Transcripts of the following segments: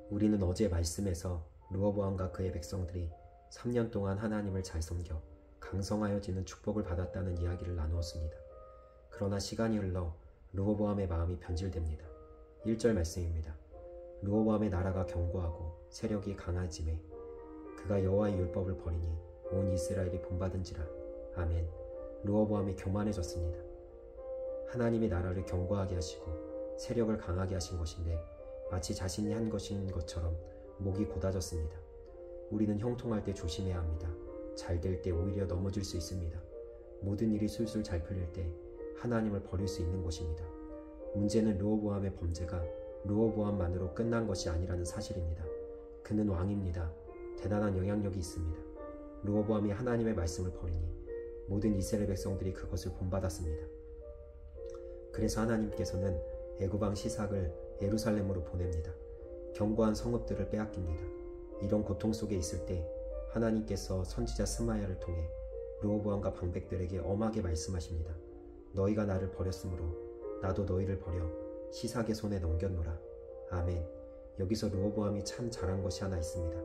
우리는 어제 말씀에서 르호보암과 그의 백성들이 3년 동안 하나님을 잘 섬겨 강성하여지는 축복을 받았다는 이야기를 나누었습니다. 그러나 시간이 흘러 르호보암의 마음이 변질됩니다. 1절 말씀입니다. 르호보암의 나라가 견고하고 세력이 강해지매 그가 여호와의 율법을 버리니 온 이스라엘이 본받은지라. 아멘. 르호보암이 교만해졌습니다. 하나님이 나라를 견고하게 하시고 세력을 강하게 하신 것인데 마치 자신이 한 것인 것처럼 목이 곧아졌습니다. 우리는 형통할 때 조심해야 합니다. 잘 될 때 오히려 넘어질 수 있습니다. 모든 일이 술술 잘 풀릴 때 하나님을 버릴 수 있는 것입니다. 문제는 르호보암의 범죄가 르호보암만으로 끝난 것이 아니라는 사실입니다. 그는 왕입니다. 대단한 영향력이 있습니다. 르호보암이 하나님의 말씀을 버리니 모든 이스라엘 백성들이 그것을 본받았습니다. 그래서 하나님께서는 애굽왕 시삭을 예루살렘으로 보냅니다. 견고한 성읍들을 빼앗깁니다. 이런 고통 속에 있을 때 하나님께서 선지자 스마야를 통해 르호보암과 방백들에게 엄하게 말씀하십니다. 너희가 나를 버렸으므로 나도 너희를 버려 시삭의 손에 넘겼노라. 아멘. 여기서 르호보암이 참 잘한 것이 하나 있습니다.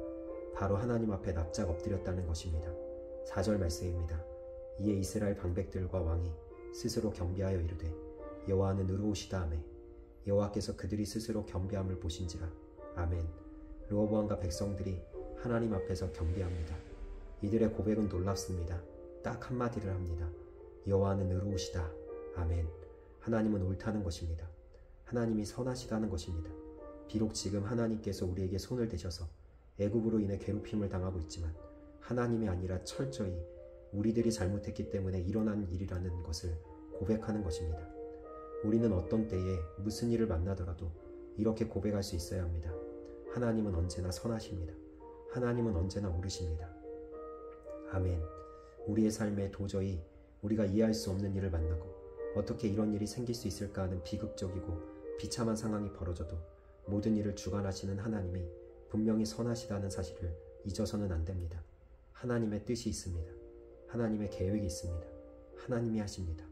바로 하나님 앞에 납작 엎드렸다는 것입니다. 4절 말씀입니다. 이에 이스라엘 방백들과 왕이 스스로 겸비하여 이르되 여호와는 의로우시다 하매 여호와께서 그들이 스스로 겸비함을 보신지라. 아멘. 르호보암과 백성들이 하나님 앞에서 겸비합니다. 이들의 고백은 놀랍습니다. 딱 한마디를 합니다. 여호와는 의로우시다. 아멘. 하나님은 옳다는 것입니다. 하나님이 선하시다는 것입니다. 비록 지금 하나님께서 우리에게 손을 대셔서 애굽으로 인해 괴롭힘을 당하고 있지만 하나님이 아니라 철저히 우리들이 잘못했기 때문에 일어난 일이라는 것을 고백하는 것입니다. 우리는 어떤 때에 무슨 일을 만나더라도 이렇게 고백할 수 있어야 합니다. 하나님은 언제나 선하십니다. 하나님은 언제나 옳으십니다. 아멘. 우리의 삶에 도저히 우리가 이해할 수 없는 일을 만나고 어떻게 이런 일이 생길 수 있을까 하는 비극적이고 비참한 상황이 벌어져도 모든 일을 주관하시는 하나님이 분명히 선하시다는 사실을 잊어서는 안 됩니다. 하나님의 뜻이 있습니다. 하나님의 계획이 있습니다. 하나님이 하십니다.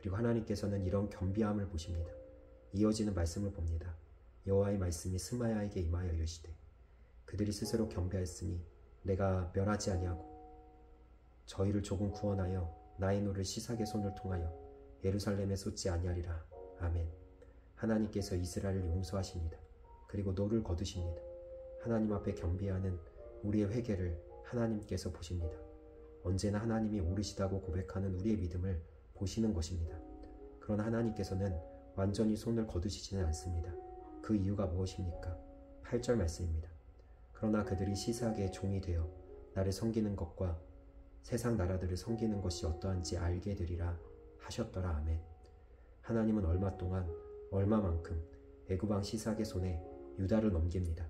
그리고 하나님께서는 이런 겸비함을 보십니다. 이어지는 말씀을 봅니다. 여호와의 말씀이 스마야에게 임하여 이르시되 그들이 스스로 겸비하였으니 내가 멸하지 아니하고 저희를 조금 구원하여 나의 노를 시삭의 손을 통하여 예루살렘에 쏟지 아니하리라. 아멘. 하나님께서 이스라엘을 용서하십니다. 그리고 노를 거두십니다. 하나님 앞에 겸비하는 우리의 회개를 하나님께서 보십니다. 언제나 하나님이 옳으시다고 고백하는 우리의 믿음을 보시는 것입니다. 그러나 하나님께서는 완전히 손을 거두시지는 않습니다. 그 이유가 무엇입니까? 8절 말씀입니다. 그러나 그들이 시삭의 종이 되어 나를 섬기는 것과 세상 나라들을 섬기는 것이 어떠한지 알게 되리라 하셨더라. 아멘. 하나님은 얼마 동안 얼마만큼 애굽왕 시삭의 손에 유다를 넘깁니다.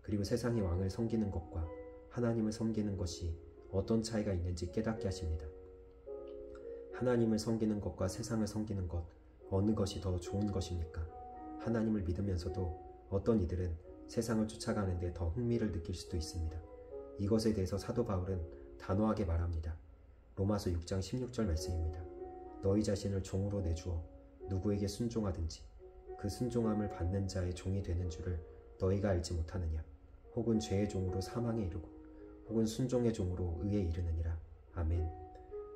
그리고 세상의 왕을 섬기는 것과 하나님을 섬기는 것이 어떤 차이가 있는지 깨닫게 하십니다. 하나님을 섬기는 것과 세상을 섬기는 것, 어느 것이 더 좋은 것입니까? 하나님을 믿으면서도 어떤 이들은 세상을 쫓아가는데 더 흥미를 느낄 수도 있습니다. 이것에 대해서 사도 바울은 단호하게 말합니다. 로마서 6장 16절 말씀입니다. 너희 자신을 종으로 내주어 누구에게 순종하든지 그 순종함을 받는 자의 종이 되는 줄을 너희가 알지 못하느냐? 혹은 죄의 종으로 사망에 이르고 혹은 순종의 종으로 의에 이르느니라. 아멘.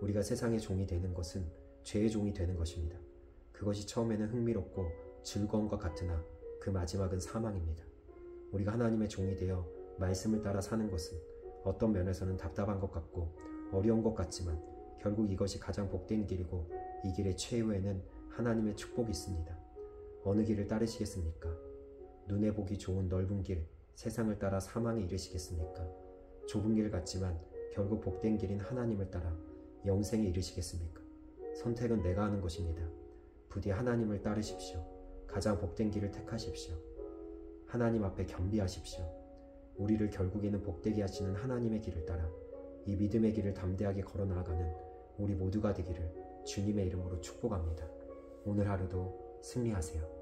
우리가 세상의 종이 되는 것은 죄의 종이 되는 것입니다. 그것이 처음에는 흥미롭고 즐거움과 같으나 그 마지막은 사망입니다. 우리가 하나님의 종이 되어 말씀을 따라 사는 것은 어떤 면에서는 답답한 것 같고 어려운 것 같지만 결국 이것이 가장 복된 길이고 이 길의 최후에는 하나님의 축복이 있습니다. 어느 길을 따르시겠습니까? 눈에 보기 좋은 넓은 길, 세상을 따라 사망에 이르시겠습니까? 좁은 길 같지만 결국 복된 길인 하나님을 따라 영생에 이르시겠습니까? 선택은 내가 하는 것입니다. 부디 하나님을 따르십시오. 가장 복된 길을 택하십시오. 하나님 앞에 겸비하십시오. 우리를 결국에는 복되게 하시는 하나님의 길을 따라 이 믿음의 길을 담대하게 걸어 나아가는 우리 모두가 되기를 주님의 이름으로 축복합니다. 오늘 하루도 승리하세요.